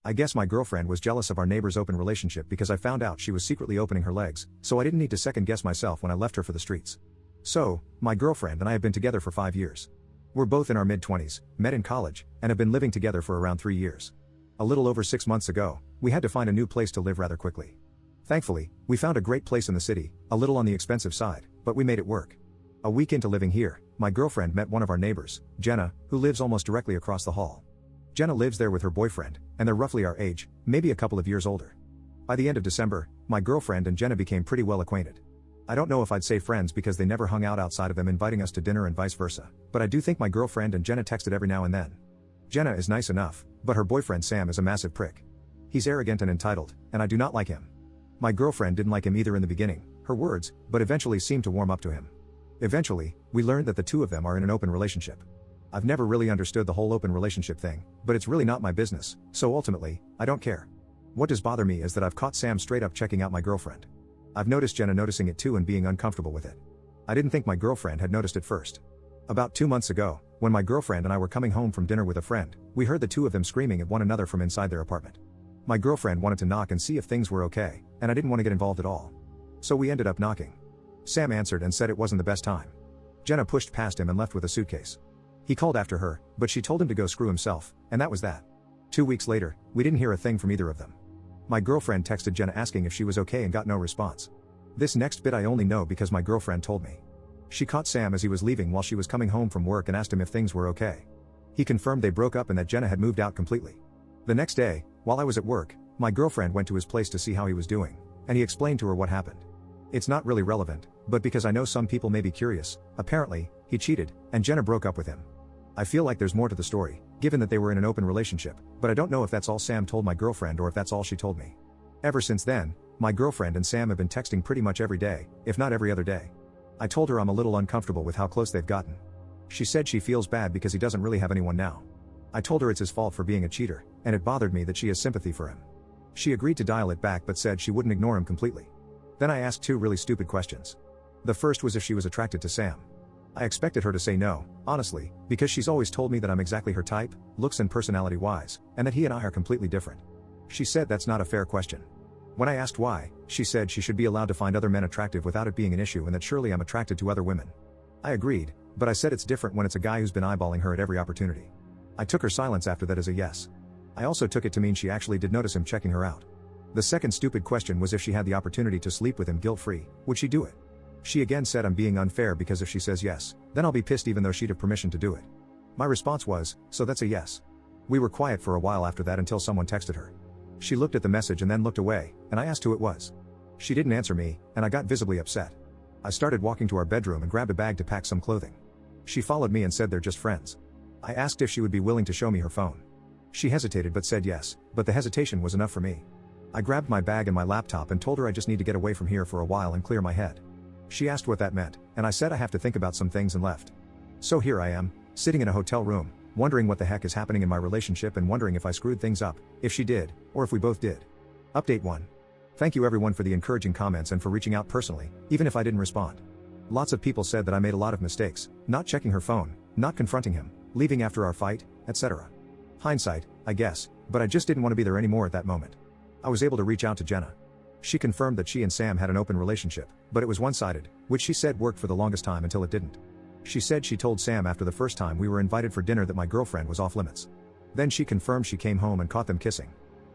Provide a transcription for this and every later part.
I guess my girlfriend was jealous of our neighbor's open relationship because I found out she was secretly opening her legs, so I didn't need to second guess myself when I left her for the streets. So, my girlfriend and I have been together for 5 years. We're both in our mid-20s, met in college, and have been living together for around 3 years. A little over 6 months ago, we had to find a new place to live rather quickly. Thankfully, we found a great place in the city, a little on the expensive side, but we made it work. A week into living here, my girlfriend met one of our neighbors, Jenna, who lives almost directly across the hall. Jenna lives there with her boyfriend, and they're roughly our age, maybe a couple of years older. By the end of December, my girlfriend and Jenna became pretty well acquainted. I don't know if I'd say friends because they never hung out outside of them inviting us to dinner and vice versa, but I do think my girlfriend and Jenna texted every now and then. Jenna is nice enough, but her boyfriend Sam is a massive prick. He's arrogant and entitled, and I do not like him. My girlfriend didn't like him either in the beginning, her words, but eventually seemed to warm up to him. Eventually, we learned that the two of them are in an open relationship. I've never really understood the whole open relationship thing, but it's really not my business, so ultimately, I don't care. What does bother me is that I've caught Sam straight up checking out my girlfriend. I've noticed Jenna noticing it too and being uncomfortable with it. I didn't think my girlfriend had noticed it first. About 2 months ago, when my girlfriend and I were coming home from dinner with a friend, we heard the two of them screaming at one another from inside their apartment. My girlfriend wanted to knock and see if things were okay, and I didn't want to get involved at all. So we ended up knocking. Sam answered and said it wasn't the best time. Jenna pushed past him and left with a suitcase. He called after her, but she told him to go screw himself, and that was that. 2 weeks later, we didn't hear a thing from either of them. My girlfriend texted Jenna asking if she was okay and got no response. This next bit I only know because my girlfriend told me. She caught Sam as he was leaving while she was coming home from work and asked him if things were okay. He confirmed they broke up and that Jenna had moved out completely. The next day, while I was at work, my girlfriend went to his place to see how he was doing, and he explained to her what happened. It's not really relevant, but because I know some people may be curious, apparently, he cheated, and Jenna broke up with him. I feel like there's more to the story, given that they were in an open relationship, but I don't know if that's all Sam told my girlfriend or if that's all she told me. Ever since then, my girlfriend and Sam have been texting pretty much every day, if not every other day. I told her I'm a little uncomfortable with how close they've gotten. She said she feels bad because he doesn't really have anyone now. I told her it's his fault for being a cheater, and it bothered me that she has sympathy for him. She agreed to dial it back but said she wouldn't ignore him completely. Then I asked 2 really stupid questions. The first was if she was attracted to Sam. I expected her to say no, honestly, because she's always told me that I'm exactly her type, looks and personality-wise, and that he and I are completely different. She said that's not a fair question. When I asked why, she said she should be allowed to find other men attractive without it being an issue and that surely I'm attracted to other women. I agreed, but I said it's different when it's a guy who's been eyeballing her at every opportunity. I took her silence after that as a yes. I also took it to mean she actually did notice him checking her out. The second stupid question was if she had the opportunity to sleep with him guilt-free, would she do it? She again said I'm being unfair because if she says yes, then I'll be pissed even though she'd have permission to do it. My response was, so that's a yes. We were quiet for a while after that until someone texted her. She looked at the message and then looked away, and I asked who it was. She didn't answer me, and I got visibly upset. I started walking to our bedroom and grabbed a bag to pack some clothing. She followed me and said they're just friends. I asked if she would be willing to show me her phone. She hesitated but said yes, but the hesitation was enough for me. I grabbed my bag and my laptop and told her I just need to get away from here for a while and clear my head. She asked what that meant, and I said I have to think about some things and left. So here I am, sitting in a hotel room, wondering what the heck is happening in my relationship and wondering if I screwed things up, if she did, or if we both did. Update 1. Thank you everyone for the encouraging comments and for reaching out personally, even if I didn't respond. Lots of people said that I made a lot of mistakes, not checking her phone, not confronting him, leaving after our fight, etc. Hindsight, I guess, but I just didn't want to be there anymore at that moment. I was able to reach out to Jenna. She confirmed that she and Sam had an open relationship, but it was one-sided, which she said worked for the longest time until it didn't. She said she told Sam after the first time we were invited for dinner that my girlfriend was off limits. Then she confirmed she came home and caught them kissing.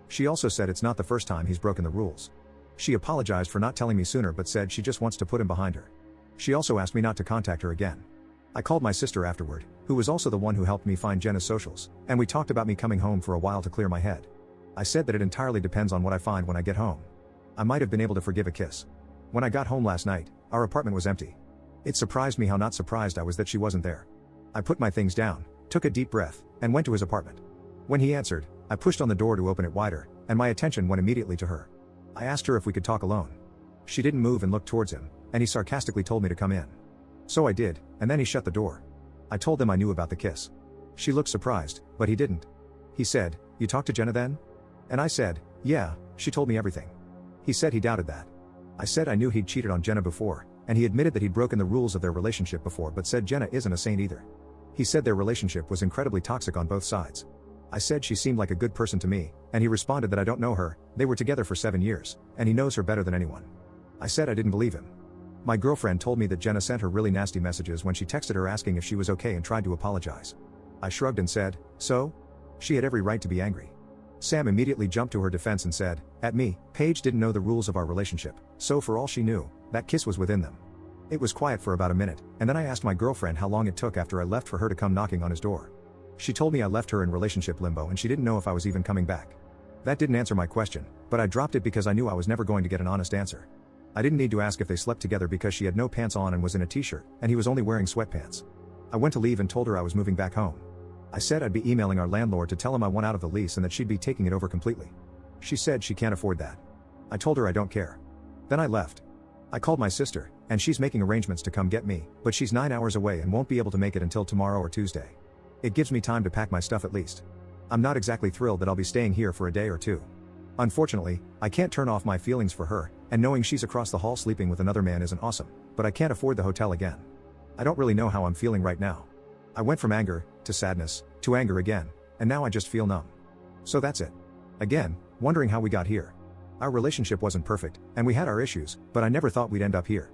She also said it's not the first time he's broken the rules. She apologized for not telling me sooner but said she just wants to put him behind her. She also asked me not to contact her again. I called my sister afterward, who was also the one who helped me find Jenna's socials, and we talked about me coming home for a while to clear my head. I said that it entirely depends on what I find when I get home. I might have been able to forgive a kiss. When I got home last night, our apartment was empty. It surprised me how not surprised I was that she wasn't there. I put my things down, took a deep breath, and went to his apartment. When he answered, I pushed on the door to open it wider, and my attention went immediately to her. I asked her if we could talk alone. She didn't move and looked towards him, and he sarcastically told me to come in. So I did, and then he shut the door. I told him I knew about the kiss. She looked surprised, but he didn't. He said, "You talked to Jenna then?" And I said, "Yeah, she told me everything." He said he doubted that. I said I knew he'd cheated on Jenna before, and he admitted that he'd broken the rules of their relationship before but said Jenna isn't a saint either. He said their relationship was incredibly toxic on both sides. I said she seemed like a good person to me, and he responded that I don't know her, they were together for 7 years, and he knows her better than anyone. I said I didn't believe him. My girlfriend told me that Jenna sent her really nasty messages when she texted her asking if she was okay and tried to apologize. I shrugged and said, so? She had every right to be angry. Sam immediately jumped to her defense and said, at me, Paige didn't know the rules of our relationship, so for all she knew, that kiss was within them. It was quiet for about a minute, and then I asked my girlfriend how long it took after I left for her to come knocking on his door. She told me I left her in relationship limbo and she didn't know if I was even coming back. That didn't answer my question, but I dropped it because I knew I was never going to get an honest answer. I didn't need to ask if they slept together because she had no pants on and was in a t-shirt, and he was only wearing sweatpants. I went to leave and told her I was moving back home. I said I'd be emailing our landlord to tell him I want out of the lease and that she'd be taking it over completely. She said she can't afford that. I told her I don't care. Then I left. I called my sister, and she's making arrangements to come get me, but she's 9 hours away and won't be able to make it until tomorrow or Tuesday. It gives me time to pack my stuff at least. I'm not exactly thrilled that I'll be staying here for a day or two. Unfortunately, I can't turn off my feelings for her, and knowing she's across the hall sleeping with another man isn't awesome, but I can't afford the hotel again. I don't really know how I'm feeling right now. I went from anger, to sadness, to anger again, and now I just feel numb. So that's it. Again, wondering how we got here. Our relationship wasn't perfect, and we had our issues, but I never thought we'd end up here.